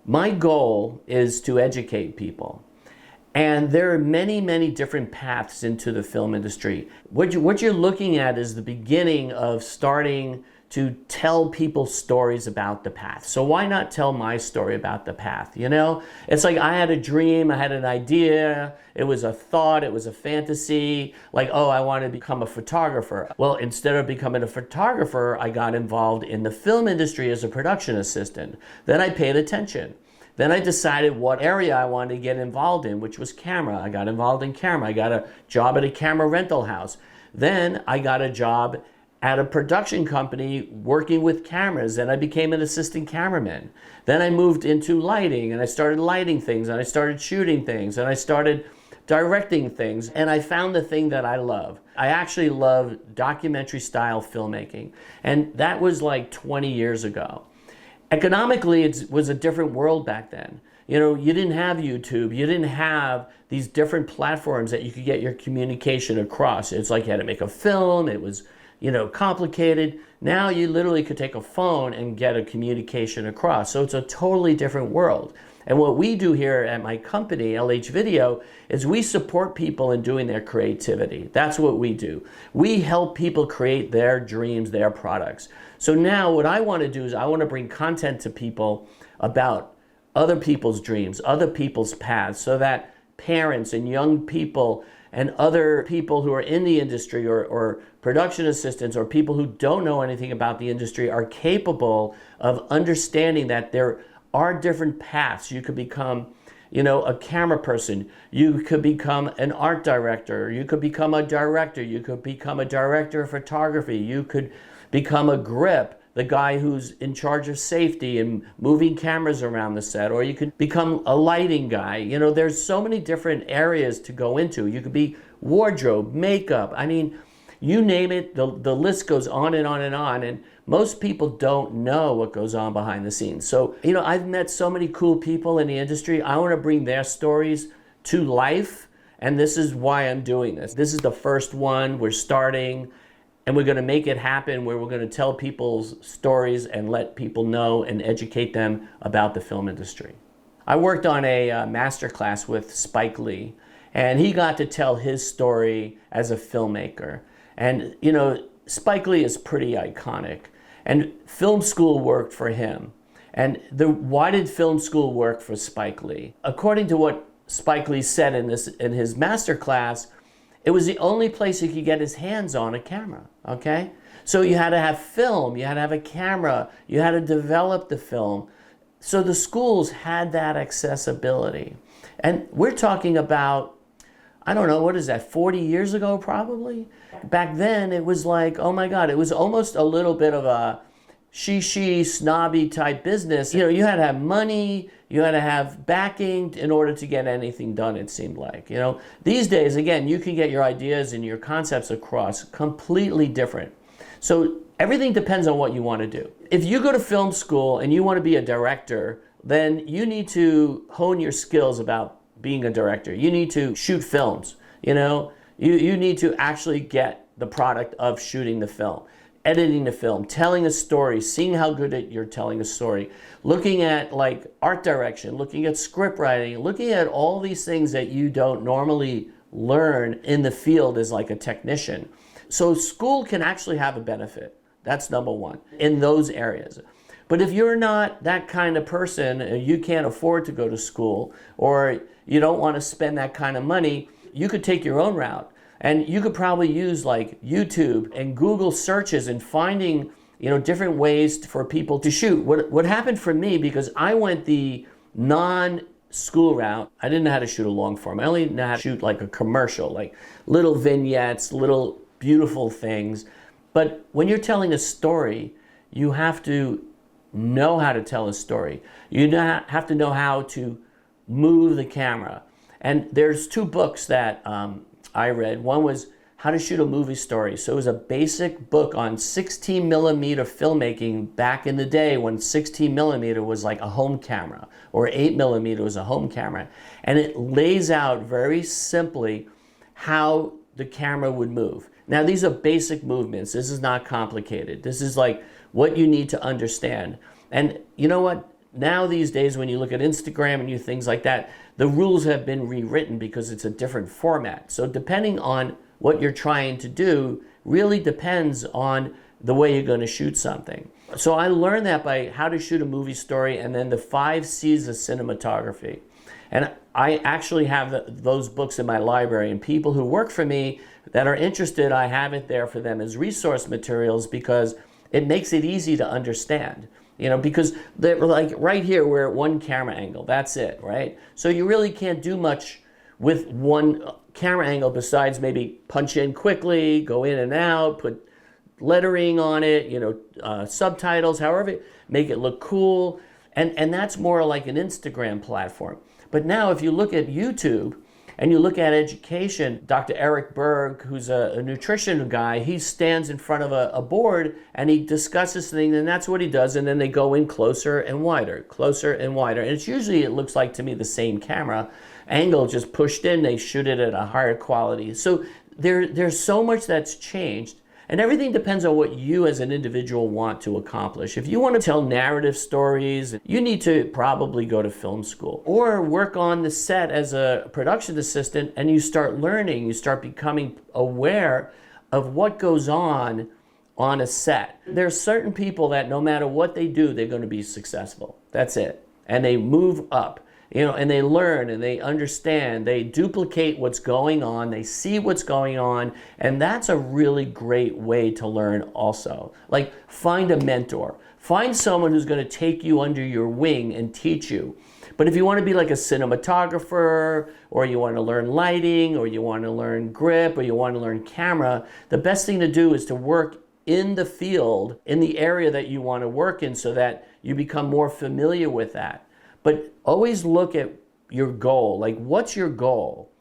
My goal is to educate people. And there are many, many different paths into the film industry. What you're looking at is the beginning of starting to tell people stories about the path. So why not tell my story about the path? You know, it's like I had a dream, I had an idea, it was a thought, it was a fantasy, like, oh, I want to become a photographer. Well, instead of becoming a photographer, I got involved in the film industry as a production assistant. Then I paid attention. Then I decided what area I wanted to get involved in, which was camera. I got involved in camera. I got a job at a camera rental house. Then I got a job at a production company working with cameras, and I became an assistant cameraman. Then I moved into lighting, and I started lighting things, and I started shooting things, and I started directing things, and I found the thing that I love. I actually love documentary style filmmaking, and that was like 20 years ago. Economically, it was a different world back then. You know, you didn't have YouTube. You didn't have these different platforms that you could get your communication across. It's like you had to make a film. It was, you know, complicated. Now you literally could take a phone and get a communication across. So it's a totally different world. And what we do here at my company, LH Video, is we support people in doing their creativity. That's what we do. We help people create their dreams, their products. So now what I want to do is I want to bring content to people about other people's dreams, other people's paths, so that parents and young people and other people who are in the industry or production assistants or people who don't know anything about the industry are capable of understanding that there are different paths. You could become, you know, a camera person. You could become an art director. You could become a director. You could become a director of photography. You could become a grip, the guy who's in charge of safety and moving cameras around the set. Or you could become a lighting guy. You know, there's so many different areas to go into. You could be wardrobe, makeup. I mean, you name it, the list goes on and on and on. And most people don't know what goes on behind the scenes. So, you know, I've met so many cool people in the industry. I want to bring their stories to life. And this is why I'm doing this. This is the first one. We're starting. And we're going to make it happen where we're going to tell people's stories and let people know and educate them about the film industry. I worked on a masterclass with Spike Lee, and he got to tell his story as a filmmaker. And, you know, Spike Lee is pretty iconic, and film school worked for him. And why did film school work for Spike Lee? According to what Spike Lee said in his masterclass, it was the only place he could get his hands on a camera, okay? So you had to have film, you had to have a camera, you had to develop the film. So the schools had that accessibility. And we're talking about, I don't know, what is that, 40 years ago probably? Back then it was like, oh my God, it was almost a little bit of a snobby type business. You know, you had to have money, you had to have backing in order to get anything done, it seemed like. You know, these days, again, you can get your ideas and your concepts across completely different. So everything depends on what you want to do. If you go to film school and you want to be a director, then you need to hone your skills about being a director. You need to shoot films, you know, you need to actually get the product of shooting the film, editing the film, telling a story, seeing how good you're telling a story, looking at like art direction, looking at script writing, looking at all these things that you don't normally learn in the field as like a technician. So school can actually have a benefit. That's number one in those areas. But if you're not that kind of person, you can't afford to go to school, or you don't want to spend that kind of money, you could take your own route. And you could probably use like YouTube and Google searches and finding, you know, different ways for people to shoot. What happened for me, because I went the non-school route, I didn't know how to shoot a long form. I only know how to shoot like a commercial, like little vignettes, little beautiful things. But when you're telling a story, you have to know how to tell a story. You have to know how to move the camera. And there's two books that I read. One was How to Shoot a Movie Story. So it was a basic book on 16 millimeter filmmaking back in the day when 16 millimeter was like a home camera, or 8 millimeter was a home camera. And it lays out very simply how the camera would move. Now these are basic movements. This is not complicated. This is like what you need to understand. And you know what? now these days when you look at Instagram and you things like that, the rules have been rewritten because it's a different format. So depending on what you're trying to do really depends on the way you're going to shoot something. So I learned that by How to Shoot a Movie Story and then the 5 C's of Cinematography. And I actually have those books in my library, and people who work for me that are interested, I have it there for them as resource materials because it makes it easy to understand. You know, because they're like right here, we're at one camera angle, that's it, right? So you really can't do much with one camera angle besides maybe punch in quickly, go in and out, put lettering on it, you know, subtitles, however, make it look cool. And that's more like an Instagram platform. But now if you look at YouTube and you look at education, Dr. Eric Berg, who's a nutrition guy, he stands in front of a board and he discusses things, and that's what he does. And then they go in closer and wider, closer and wider. And it's usually, it looks like to me, the same camera angle just pushed in, they shoot it at a higher quality. So there's so much that's changed. And everything depends on what you as an individual want to accomplish. If you want to tell narrative stories, you need to probably go to film school or work on the set as a production assistant, and you start learning, you start becoming aware of what goes on a set. There's certain people that no matter what they do, they're going to be successful. That's it. And they move up. You know, and they learn and they understand, they duplicate what's going on, they see what's going on, and that's a really great way to learn also. Like, find a mentor. Find someone who's going to take you under your wing and teach you. But if you want to be like a cinematographer, or you want to learn lighting, or you want to learn grip, or you want to learn camera, the best thing to do is to work in the field, in the area that you want to work in, so that you become more familiar with that. But always look at your goal. Like, what's your goal?